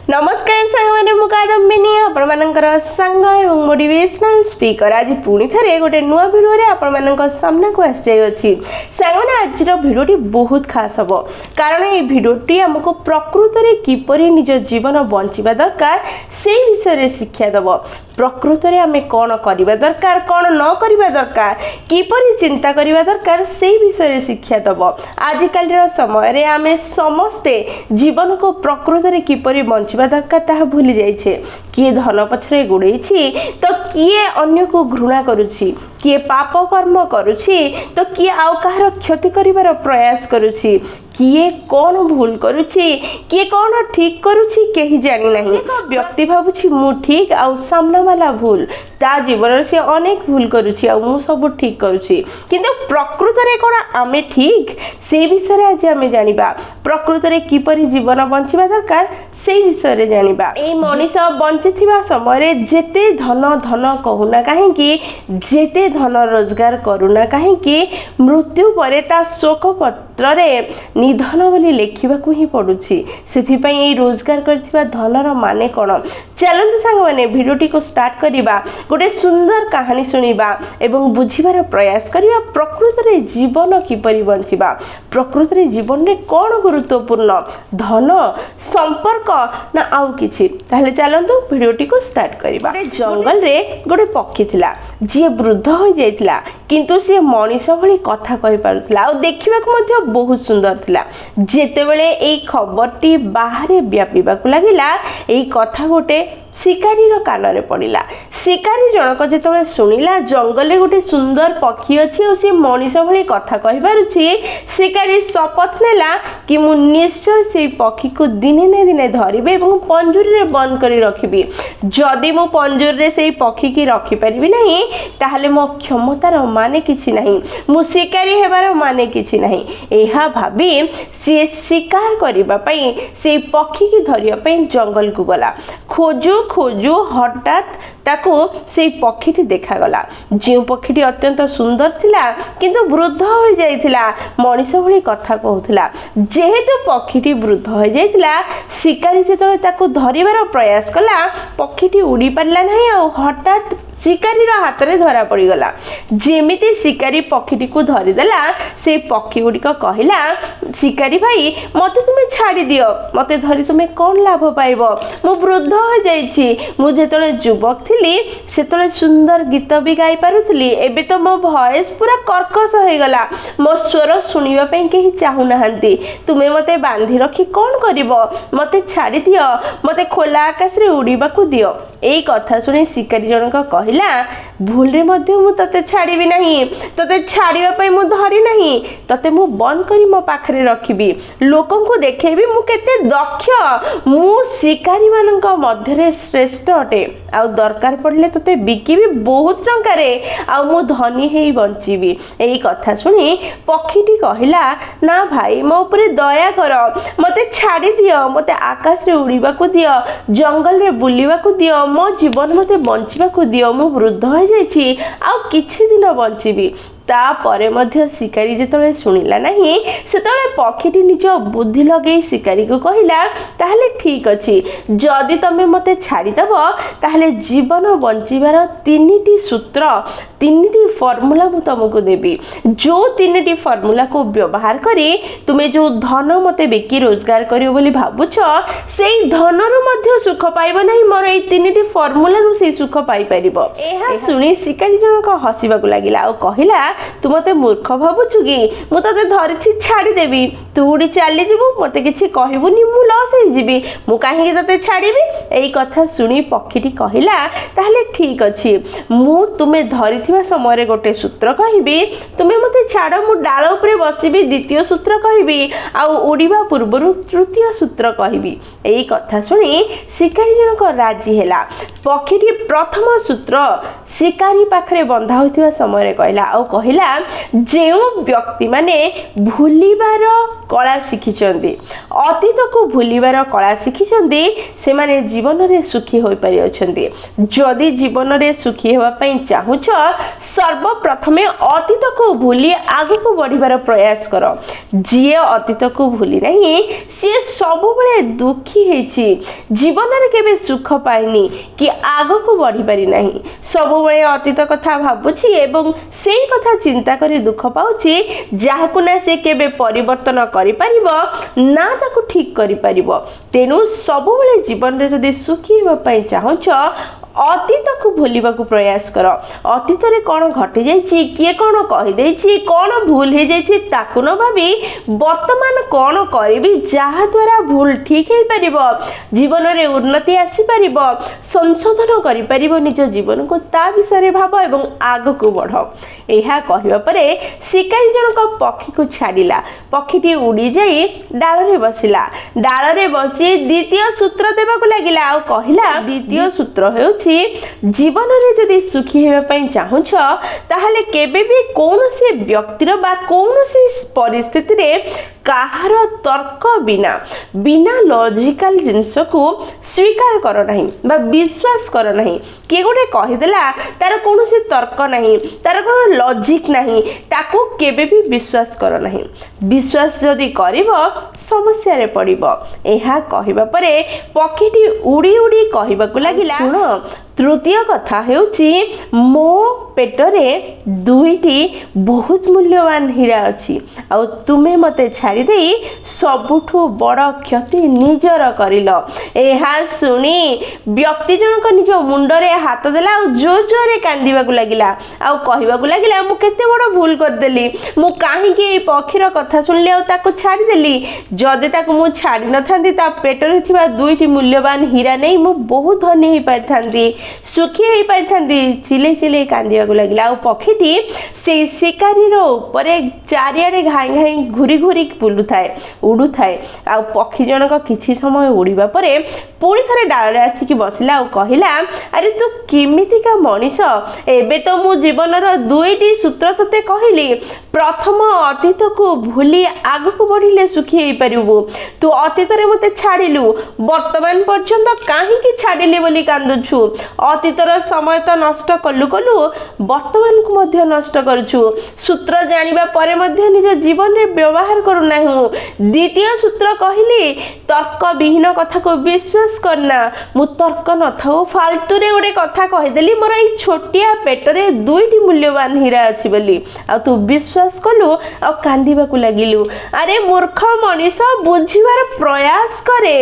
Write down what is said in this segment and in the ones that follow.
नमस्कार सांग मु कादम्बिनी आपणकर सांग एवं मोटिवेशनल स्पीकर आज पुणी थे गोटे नुआ भिडियो आपण सामना को आसी सांग आज भिडियोटी बहुत खास हम कारण ये भिडियोटी आमको प्रकृत में किपर निज जीवन बंचा दरकार से विषय शिक्षा दब प्रकृत में आम कौन करवा दरकार कौन न करवा दरकार किपर चिंता करवा दरकार से विषय शिक्षा दब आजिकल समय आम समस्ते जीवन को प्रकृत में किपर बंचा दरकार ता भूली जाइए किए धन पछरे गोड़े तो किए अन्य को घृणा करुछि किए पाप कर्म करुछि तो किए आउ कहार क्षति करिवार प्रयास करुछि किए कौन भूल करुछि किए कौन ठीक करुछि केही जानि नाही व्यक्ति भाबुछि मु ठीक आउ सामना वाला भूल ता जीवन से अनेक भूल करुछि आउ मु सब ठीक करुछि किंतु प्रकृत रे कोन आमे ठीक से विषय आज आमे जानिबा प्रकृत रे किपरि जीवन बंचिबा दरकार से विषय रे जानिबा ए मनीष बंचिथिबा समय जेते धन धन कहूना काहेकि जेते धन रोजगार करूना काहेकि मृत्यु परे ता शोक पत्र रे निधन बोली लेखिबा को ही पडुछि सेथि पई रोजगार करथिबा धनर माने कोन चलंतु सांग माने भिडियोटी को स्टार्ट करिबा गोटे सुंदर कहानी सुनिबा एवं बुझिबार प्रयास करिबा प्रकृत रे जीवन किपरि बंचिबा प्रकृत रे जीवन रे कोन गुरुत्वपूर्ण धन संपर्क ना आउ किछि ताले चलंतु भिडियोटी को स्टार्ट करिबा जंगल रे गोटे पक्षी थिला जे वृद्ध हो जाइथिला किंतु से मनीष भली कथा कहि पारुथिला आ देखिबा को मध्ये बहुत सुंदर थिला जेतेबेले एई खबरटी बाहरे व्यापीबाकू लागिला एई कथा गोटे शिकारी कान पड़ा शिकारी जनक जिते शुणिला जंगल गोटे सुंदर पक्षी अच्छी और सी मनीष भली कथा कही शिकारी शपथ नेला कि मु निश्चय से पक्षी को दिने न दिने धरबी और पंजुरी रे बंद कर रखी जदि मु पंजुरी से पक्षी की रखिपारि नहीं ताहले मो क्षमतार माने किछि नहीं मु शिकारी हेबार माने किछि नहीं एहा भाबी सी शिकार करबा पई से पक्षी की धरिया पई जंगल को गला खोजू खोजू हठात ताको से पक्षीटी देखागला जो पक्षीटी अत्यंत सुंदर थिला किंतु वृद्ध हो जाइथिला मनीष भली कथा कहूथिला जेहेतु पक्षीटी वृद्ध हो जाइथिला शिकारी जेतले ताको धरिबार प्रयास कला पक्षीटी उड़ी पारला नहीं और हठात शिकारी हाथ में धरा पड़गला जेमिति शिकारी पक्षीटी को धरीदेला से पक्षी गुड़िक कहला शिकारी भाई मते तुम्हें छाड़ी दियो मते धरी तुम्हें कौन लाभ पाइब मु वृद्ध हो जाइछि मु जेतले युवक थिली सेतले सुंदर गीत भी गाई पारुथली एबे तो मो वॉइस पूरा कर्कश हो गला मो स्वर सुनिबा पई केही चाहू नाहंती तुमे मते बांधी रखी कौन करिवो मते छाड़ी दियो मते खोला आकाश रे उड़ीबा को दियो एई कथा सुनी शिकारी जनक कहला भूल रे मध्य मु तते छाड़ीबी नहीं तते छाड़ीबा पई मु धरी नहीं तते मु बंद करी मो पाखरे रखिबी लोकन को देखेबी मु केते दक्ष मु शिकारी मानक मध्य रे श्रेष्ठ अटे आ दरकार पड़ले तते बिकिबी बहुत टंका रे आ मु धनी हेई बंचीबी एई कथा सुनी पक्षीटी कहला ना भाई मो ऊपर दया कर मते छाड़ी दियो मते आकाश रे उड़ीबा को दियो जंगल रे बुलीबा को दियो मो जीवन मते बंचिबा को दियो मु वृद्ध हो जाइछि आ किछि दिन बंचीबी तापरे मध्य शिकारी जेतले सुनिला नहीं सेतले पक्षीटी निज बुद्धि लगे शिकारी को कहला ताहले ठीक अछि जदि तमे मते छाड़ी दब ताहले जीवन बंचिबार तीनटी सूत्र तीनटी फॉर्मूला मु तुमको देबी जो तीनटी फॉर्मूला को व्यवहार करी तुमे जो धन मते बेकी रोजगार करियो बोली भाबुछ सेई धनरु मध्य सुख पाइबो नहीं मोर एई तीनटी फॉर्मूला रु सेई सुख पाइ परिबो एहा सुनी शिकारी जनक हसिबाकू लागिला आ कहला तू मते मूर्ख भाबुछु कि मु तते धरिछि छाड़ी देबी तू उड़ी चली जीवु मते किछि कहबुनी मु लॉस हो जीबी मु काहे तते छाड़ीबी एई कथा सुनी पक्षीटी कहला ताहले ठीक अछि मु तुमे धरिथिबा समय रे गोटे सूत्र कहबी तुमे मते छाड़ मु डाळ ऊपर बसिबी द्वितीय सूत्र कहबी आ उड़ीबा पूर्वरु तृतीय सूत्र कहबी एई कथा सुनी शिकारी जनक राजी हेला पक्षीटी प्रथम सूत्र शिकारी पाखरे बंधा होइथिबा समय रे कहला आ କହିଲା ଯେଉଁ ବ୍ୟକ୍ତିମାନେ ଭୁଲିବାର କଳା ଶିଖିଛନ୍ତି, ଅତୀତକୁ ଭୁଲିବାର କଳା ଶିଖିଛନ୍ତି, ସେମାନେ ଜୀବନରେ ସୁଖୀ ହୋଇପାରିଅଛନ୍ତି। ଯଦି ଜୀବନରେ ସୁଖୀ ହେବା ପାଇଁ ଚାହୁଁଛ, ସର୍ବପ୍ରଥମେ ଅତୀତକୁ ଭୁଲି ଆଗକୁ ବଢ଼ିବାର ପ୍ରୟାସ କର। ଯିଏ ଅତୀତକୁ ଭୁଲି ନାହିଁ ସିଏ ସବୁବେଳେ ଦୁଃଖୀ ହେଇଛି, ଜୀବନରେ କେବେ ସୁଖ ପାଇନି କି ଆଗକୁ ବଢ଼ିପାରି ନାହିଁ। ସବୁବେଳେ ଅତୀତ କଥା ଭାବୁଛି ଏବଂ ସେଇ କଥା ଚିନ୍ତା କରି ଦୁଃଖ ପାଉଛି, ଯାହାକୁ ନା ସେ କେବେ ପରିବର୍ତ୍ତନ କରିପାରିବ ନା ତାକୁ ଠିକ୍ କରିପାରିବ। ତେଣୁ ସବୁବେଳେ ଜୀବନରେ ଯଦି ସୁଖୀ ହେବା ପାଇଁ ଚାହୁଁଛ, ଅତୀତକୁ ଭୁଲିବାକୁ ପ୍ରୟାସ କର। ଅତୀତରେ କ'ଣ ଘଟିଯାଇଛି, କିଏ କ'ଣ କହିଦେଇଛି, କ'ଣ ଭୁଲ ହେଇଯାଇଛି ତାକୁ ନ ଭାବି ବର୍ତ୍ତମାନ କ'ଣ କରିବି ଯାହାଦ୍ୱାରା ଭୁଲ ଠିକ୍ ହେଇପାରିବ, ଜୀବନରେ ଉନ୍ନତି ଆସିପାରିବ, ସଂଶୋଧନ କରିପାରିବ ନିଜ ଜୀବନକୁ, ତା ବିଷୟରେ ଭାବ ଏବଂ ଆଗକୁ ବଢ଼। ଏହା କହିବା ପରେ ଶିକାରୀ ଜଣକ ପକ୍ଷୀକୁ ଛାଡ଼ିଲା। ପକ୍ଷୀଟି ଉଡ଼ିଯାଇ ଡାଳରେ ବସିଲା। ଡାଳରେ ବସି ଦ୍ୱିତୀୟ ସୂତ୍ର ଦେବାକୁ ଲାଗିଲା ଆଉ କହିଲା, ଦ୍ୱିତୀୟ ସୂତ୍ର ହେଉଛି, ଜୀବନରେ ଯଦି ସୁଖୀ ହେବା ପାଇଁ ଚାହୁଁଛ, ତାହେଲେ କେବେ ବି କୌଣସି ବ୍ୟକ୍ତିର ବା କୌଣସି ପରିସ୍ଥିତିରେ କାହାର ତର୍କ ବିନା ଲଜିକାଲ ଜିନିଷକୁ ସ୍ୱୀକାର କର ନାହିଁ ବା ବିଶ୍ୱାସ କର ନାହିଁ। କିଏ ଗୋଟେ କହିଦେଲା, ତାର କୌଣସି ତର୍କ ନାହିଁ, ତାର କ'ଣ ଲଜିକ୍ ନାହିଁ, ତାକୁ କେବେ ବି ବିଶ୍ୱାସ କର ନାହିଁ। ବିଶ୍ୱାସ ଯଦି କରିବ ସମସ୍ୟାରେ ପଡ଼ିବ। ଏହା କହିବା ପରେ ପକ୍ଷୀଟି ଉଡ଼ି ଉଡ଼ି କହିବାକୁ ଲାଗିଲା, ଶୁଣ, ତୃତୀୟ କଥା ହେଉଛି, ମୋ ପେଟରେ ଦୁଇଟି ବହୁତ ମୂଲ୍ୟବାନ ହୀରା ଅଛି, ଆଉ ତୁମେ ମୋତେ ଛାଡ଼ିଦେଇ ସବୁଠୁ ବଡ଼ କ୍ଷତି ନିଜର କରିଲ। ଏହା ଶୁଣି ବ୍ୟକ୍ତି ଜଣକ ନିଜ ମୁଣ୍ଡରେ ହାତ ଦେଲା ଆଉ ଜୋର ଜୋରରେ କାନ୍ଦିବାକୁ ଲାଗିଲା ଆଉ କହିବାକୁ ଲାଗିଲା, ମୁଁ କେତେ ବଡ଼ ଭୁଲ କରିଦେଲି, ମୁଁ କାହିଁକି ଏଇ ପକ୍ଷୀର କଥା ଶୁଣିଲି ଆଉ ତାକୁ ଛାଡ଼ିଦେଲି। ଯଦି ତାକୁ ମୁଁ ଛାଡ଼ି ନଥାନ୍ତି, ତା ପେଟରେ ଥିବା ଦୁଇଟି ମୂଲ୍ୟବାନ ହୀରା ନେଇ ମୁଁ ବହୁତ ଧନୀ ହେଇପାରିଥାନ୍ତି, ସୁଖୀ ହେଇପାରିଥାନ୍ତି। ଚିଲେଇ ଚିଲେଇ କାନ୍ଦିବାକୁ ଲାଗିଲା ଆଉ ପକ୍ଷୀଟି ସେଇ ଶିକାରୀର ଉପରେ ଚାରିଆଡ଼େ ଘାଇ ଘାଇ ଘୁରି ଘୁରି ବୁଲୁଥାଏ, ଉଡ଼ୁଥାଏ। ଆଉ ପକ୍ଷୀ ଜଣକ କିଛି ସମୟ ଉଡ଼ିବା ପରେ ପୁଣି ଥରେ ଡାଳରେ ଆସିକି ବସିଲା ଆଉ କହିଲା, ଆରେ ତୁ କେମିତିକା ମଣିଷ, ଏବେ ତ ମୁଁ ଜୀବନର ଦୁଇଟି ସୂତ୍ର ତୋତେ କହିଲି। ପ୍ରଥମ, ଅତୀତକୁ ଭୁଲି ଆଗକୁ ବଢ଼ିଲେ ସୁଖୀ ହେଇପାରିବୁ। ତୁ ଅତୀତରେ ମୋତେ ଛାଡ଼ିଲୁ, ବର୍ତ୍ତମାନ ପର୍ଯ୍ୟନ୍ତ କାହିଁକି ଛାଡ଼ିଲି ବୋଲି କାନ୍ଦୁଛୁ। ଅତୀତର ସମୟ ତ ନଷ୍ଟ କଲୁ କଲୁ, ବର୍ତ୍ତମାନକୁ ମଧ୍ୟ ନଷ୍ଟ କରୁଛୁ। ସୂତ୍ର ଜାଣିବା ପରେ ମଧ୍ୟ ନିଜ ଜୀବନରେ ବ୍ୟବହାର କରୁନାହୁଁ। ଦ୍ୱିତୀୟ ସୂତ୍ର କହିଲି, ତର୍କବିହୀନ କଥାକୁ ବିଶ୍ୱାସ କରନା। ମୁଁ ତର୍କ ନଥାଉ ଫାଲତୁରେ ଗୋଟେ କଥା କହିଦେଲି, ମୋର ଏଇ ଛୋଟିଆ ପେଟରେ ଦୁଇଟି ମୂଲ୍ୟବାନ ହୀରା ଅଛି ବୋଲି, ଆଉ ତୁ ବିଶ୍ୱାସ କଲୁ ଆଉ କାନ୍ଦିବାକୁ ଲାଗିଲୁ। ଆରେ ମୂର୍ଖ ମଣିଷ, ବୁଝିବାର ପ୍ରୟାସ କରେ।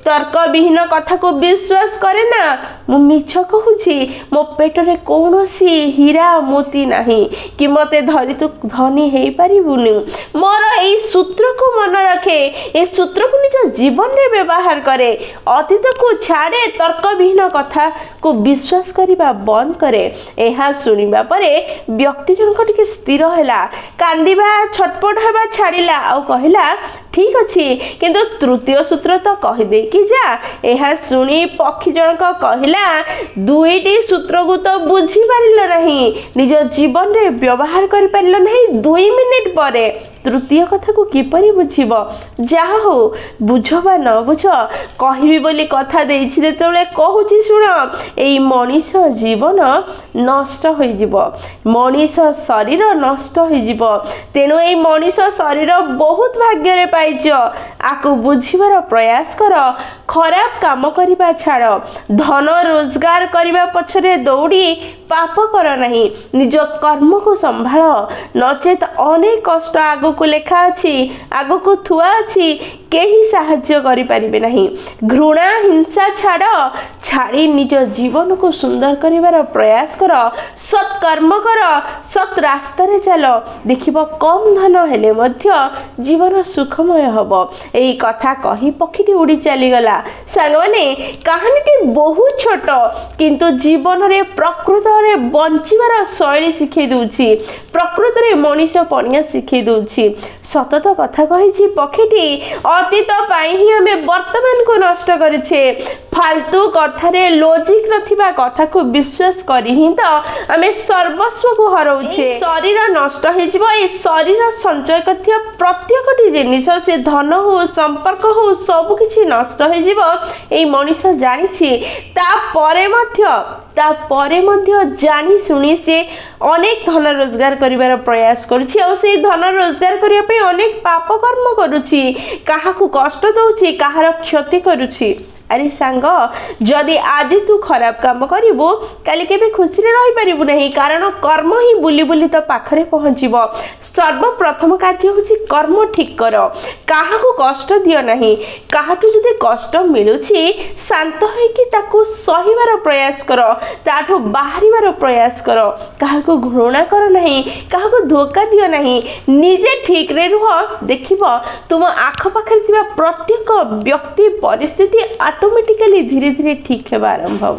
ତର୍କବିହୀନ କଥାକୁ ବିଶ୍ୱାସ କରେ ନା। ମୁଁ ମିଛ କହୁଛି, ମୋ ପେଟରେ କୌଣସି ହୀରା ମୋତି ନାହିଁ କି ମୋତେ ଧରି ତୁ ଧନୀ ହେଇପାରିବୁନି। ମୋର ଏଇ ସୂତ୍ରକୁ ମନେ ରଖେ, ଏ ସୂତ୍ରକୁ ନିଜ ଜୀବନରେ ବ୍ୟବହାର କରେ। ଅତୀତକୁ ଛାଡ଼େ, ତର୍କବିହୀନ କଥାକୁ ବିଶ୍ୱାସ କରିବା ବନ୍ଦ କରେ। ଏହା ଶୁଣିବା ପରେ ବ୍ୟକ୍ତି ଜଣକ ଟିକେ ସ୍ଥିର ହେଲା, କାନ୍ଦିବା ଛଟପଟ ହେବା ଛାଡ଼ିଲା ଆଉ କହିଲା, ଠିକ୍ ଅଛି, କିନ୍ତୁ ତୃତୀୟ ସୂତ୍ର ତ କହିଦେଇକି ଯା। ଏହା ଶୁଣି ପକ୍ଷୀ ଜଣକ କହିଲା, ଦୁଇଟି ସୂତ୍ରକୁ ତ ବୁଝିପାରିଲ ନାହିଁ, ନିଜ ଜୀବନରେ ବ୍ୟବହାର କରିପାରିଲ ନାହିଁ। 2 ମିନିଟ୍ ପରେ ତୃତୀୟ କଥାକୁ କିପରି ବୁଝିବ? ଯାହା ହଉ, ବୁଝ ବା ନ ବୁଝ, କହିବି ବୋଲି କଥା ଦେଇଛି ଯେତେବେଳେ କହୁଛି ଶୁଣ। ଏଇ ମଣିଷ ଜୀବନ ନଷ୍ଟ ହୋଇଯିବ, ମଣିଷ ଶରୀର ନଷ୍ଟ ହୋଇଯିବ। ତେଣୁ ଏଇ ମଣିଷ ଶରୀର ବହୁତ ଭାଗ୍ୟରେ ପାଇଛ, ଆକୁ ବୁଝିବାର ପ୍ରୟାସ କର। ଖରାପ କାମ କରିବା ଛାଡ଼, ଧନ ରୋଜଗାର କରିବା ପଛରେ ଦୌଡ଼ି ପାପ କର ନାହିଁ। ନିଜ କର୍ମକୁ ସମ୍ଭାଳ, ନଚେତ୍ ଅନେକ କଷ୍ଟ ଆଗକୁ ଲେଖା ଅଛି, ଆଗକୁ ଥୁଆ ଅଛି, କେହି ସାହାଯ୍ୟ କରିପାରିବେ ନାହିଁ। ଘୃଣା ହିଂସା ଛାଡ଼ି ନିଜ ଜୀବନକୁ ସୁନ୍ଦର କରିବାର ପ୍ରୟାସ କର। ସତ୍ କର୍ମ କର, ସତ୍ ରାସ୍ତାରେ ଚାଲ, ଦେଖିବ କମ୍ ଧନ ହେଲେ ମଧ୍ୟ ଜୀବନ ସୁଖମୟ ହେବ। ଏହି କଥା କହି ପକ୍ଷୀଟି ଉଡ଼ି ଚାଲିଗଲା। ସାଙ୍ଗମାନେ କାହାଣୀଟି ବହୁତ ଛୋଟ କିନ୍ତୁ ଜୀବନରେ ପ୍ରକୃତରେ ବଞ୍ଚିବାର ଶୈଳୀ ଶିଖେଇ ଦେଉଛି, ପ୍ରକୃତରେ ମଣିଷ ପଣିଆ ଶିଖେଇ ଦେଉଛି। ସତତ କଥା କହିଛି ପକ୍ଷୀଟି, ଅତୀତ ପାଇଁ ହିଁ ଆମେ ବର୍ତ୍ତମାନକୁ ନଷ୍ଟ କରିଛେ। ଫାଲତୁ କଥାରେ ଲଜିକ ନଥିବା କଥାକୁ ବିଶ୍ୱାସ କରି ହିଁ ତ ଆମେ ସର୍ବସ୍ୱକୁ ହରଉଛେ। ଶରୀର ନଷ୍ଟ ହେଇଯିବ, ଏ ଶରୀର ସଞ୍ଚୟ କରିଥିବା ପ୍ରତ୍ୟେକଟି ଜିନିଷ, ସେ ଧନ ହଉ ସମ୍ପର୍କ ହଉ ସବୁକିଛି ନଷ୍ଟ ହେଇଯିବ ଏଇ ମଣିଷ ଜାଣିଛି। ତାପରେ ମଧ୍ୟ ଜାଣି ଶୁଣି ସେ ଅନେକ ଧନ ରୋଜଗାର କରିବାର ପ୍ରୟାସ କରୁଛି, ଆଉ ସେଇ ଧନ ରୋଜଗାର କରିବା ପାଇଁ ଅନେକ ପାପ କର୍ମ କରୁଛି, କାହାକୁ କଷ୍ଟ ଦେଉଛି, କାହାର କ୍ଷତି କରୁଛି। ଆରେ ସାଙ୍ଗ, ଯଦି ଆଜି ତୁ ଖରାପ କାମ କରିବୁ କାଲି କେବେ ଖୁସିରେ ରହିପାରିବୁ ନାହିଁ, କାରଣ କର୍ମ ହିଁ ବୁଲି ବୁଲି ତ ପାଖରେ ପହଞ୍ଚିବ। ସର୍ବପ୍ରଥମ କାର୍ଯ୍ୟ ହେଉଛି କର୍ମ ଠିକ୍ କର, କାହାକୁ କଷ୍ଟ ଦିଅ ନାହିଁ। କାହାଠୁ ଯଦି କଷ୍ଟ ମିଳୁଛି ଶାନ୍ତ ହୋଇକି ତାକୁ ସହିବାର ପ୍ରୟାସ କର, ତାଠୁ ବାହାରିବାର ପ୍ରୟାସ କର। କାହାକୁ ଘୃଣା କର ନାହିଁ, କାହାକୁ ଧୋକା ଦିଅ ନାହିଁ, ନିଜେ ଠିକ୍ରେ ରୁହ। ଦେଖିବ ତୁମ ଆଖପାଖରେ ଥିବା ପ୍ରତ୍ୟେକ ବ୍ୟକ୍ତି ପରିସ୍ଥିତି ଅଟୋମେଟିକାଲି ଧୀରେ ଧୀରେ ଠିକ୍ ହେବା ଆରମ୍ଭ ହେବ।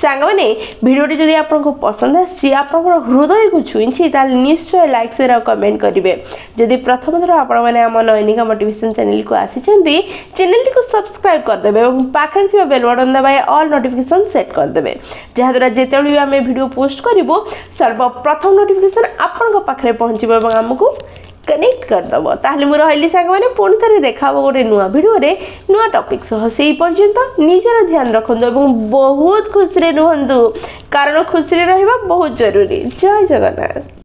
ସାଙ୍ଗମାନେ ଭିଡ଼ିଓଟି ଯଦି ଆପଣଙ୍କୁ ପସନ୍ଦ ଆସିଛି, ଆପଣଙ୍କର ହୃଦୟକୁ ଛୁଇଁଛି, ତାହେଲେ ନିଶ୍ଚୟ ଲାଇକ୍ ସେୟାର ଆଉ କମେଣ୍ଟ କରିବେ। ଯଦି ପ୍ରଥମ ଥର ଆପଣମାନେ ଆମ ନୟନିକା ମୋଟିଭେସନ୍ ଚ୍ୟାନେଲକୁ ଆସିଛନ୍ତି, ଚ୍ୟାନେଲଟିକୁ ସବସ୍କ୍ରାଇବ୍ କରିଦେବେ ଏବଂ ପାଖରେ ଥିବା ବେଲ୍ ବଟନ୍ ଦବାଇ ଅଲ୍ ନୋଟିଫିକେସନ୍ ସେଟ୍ କରିଦେବେ, ଯାହାଦ୍ୱାରା ଯେତେବେଳେ ବି ଆମେ ଭିଡ଼ିଓ ପୋଷ୍ଟ କରିବୁ ସର୍ବପ୍ରଥମ ନୋଟିଫିକେସନ୍ ଆପଣଙ୍କ ପାଖରେ ପହଞ୍ଚିବ ଏବଂ ଆମକୁ କନେକ୍ଟ କରିଦେବ। ତାହେଲେ ମୁଁ ରହିଲି ସାଙ୍ଗମାନେ, ପୁଣି ଥରେ ଦେଖା ହେବ ଗୋଟେ ନୂଆ ଭିଡ଼ିଓରେ ନୂଆ ଟପିକ୍ ସହ। ସେଇ ପର୍ଯ୍ୟନ୍ତ ନିଜର ଧ୍ୟାନ ରଖନ୍ତୁ ଏବଂ ବହୁତ ଖୁସିରେ ରୁହନ୍ତୁ, କାରଣ ଖୁସିରେ ରହିବା ବହୁତ ଜରୁରୀ। ଜୟ ଜଗନ୍ନାଥ।